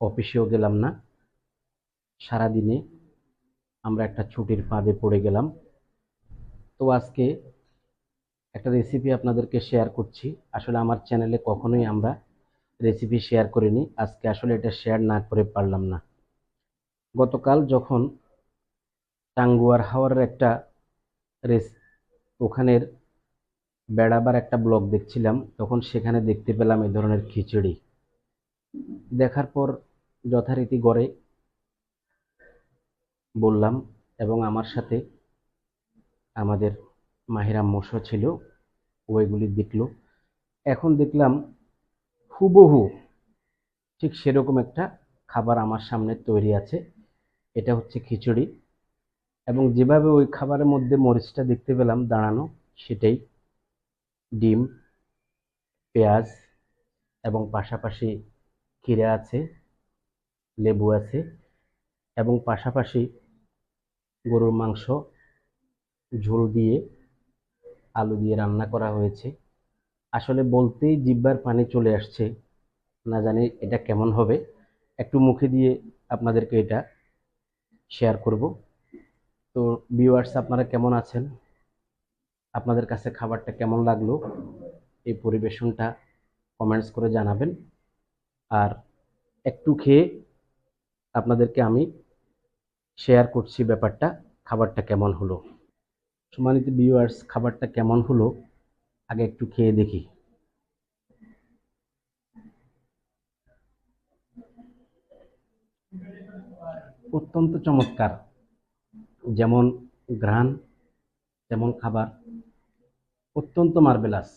অফিসেও গেলাম না। সারাদিনে আমরা একটা ছুটির ফাঁদে পড়ে গেলাম। তো আজকে একটা রেসিপি আপনাদেরকে শেয়ার করছি। আসলে আমার চ্যানেলে কখনোই আমরা রেসিপি শেয়ার করিনি, আজকে আসলে এটা শেয়ার না করে পারলাম না। গতকাল যখন টাঙ্গুয়ার হাওরের একটা রেস ওখানের বেড়াবার একটা ব্লগ দেখছিলাম, তখন সেখানে দেখতে পেলাম এই ধরনের খিচুড়ি। দেখার পর যথারীতি গড়ে বললাম, এবং আমার সাথে আমাদের মাহিরা মোশো ছিল, ওইগুলি দেখলো। এখন দেখলাম হুবহু ঠিক সেরকম একটা খাবার আমার সামনে তৈরি আছে। এটা হচ্ছে খিচুড়ি, এবং যেভাবে ওই খাবারের মধ্যে মরিচটা দেখতে পেলাম দাঁড়ানো, সেটাই ডিম, পেঁয়াজ, এবং পাশাপাশি ক্ষীরা আছে, লেবু আছে, এবং পাশাপাশি গরুর মাংস ঝোল দিয়ে আলু দিয়ে রান্না করা হয়েছে। আসলে বলতেই জিহ্বার পানি চলে আসছে, না জানি এটা কেমন হবে। একটু মুখে দিয়ে আপনাদেরকে এটা শেয়ার করব। তো ভিউয়ার্স, আপনারা কেমন আছেন? আপনাদের কাছে খাবারটা কেমন লাগলো, এই পরিবেশনটা কমেন্টস করে জানাবেন। আর একটু খেয়ে আপনাদেরকে আমি শেয়ার করছি ব্যাপারটা, খাবারটা কেমন হলো। সম্মানিত ভিউয়ার্স, খাবারটা কেমন হলো আগে একটু খেয়ে দেখি। অত্যন্ত চমৎকার, যেমন ঘ্রাণ তেমন খাবার, অত্যন্ত মার্বেলাস,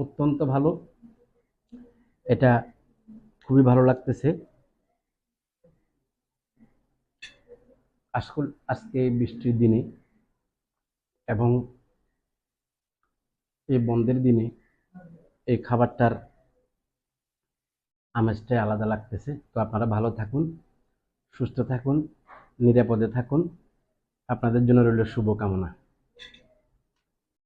অত্যন্ত ভালো। এটা খুবই ভালো লাগতেছে। আজকে বৃষ্টির দিনে এবং এই বন্ধের দিনে এই খাবারটার আমেজটাই আলাদা লাগতেছে। তো আপনারা ভালো থাকুন, সুস্থ থাকুন, নিরাপদে থাকুন। আপনাদের জন্য রইল শুভকামনা।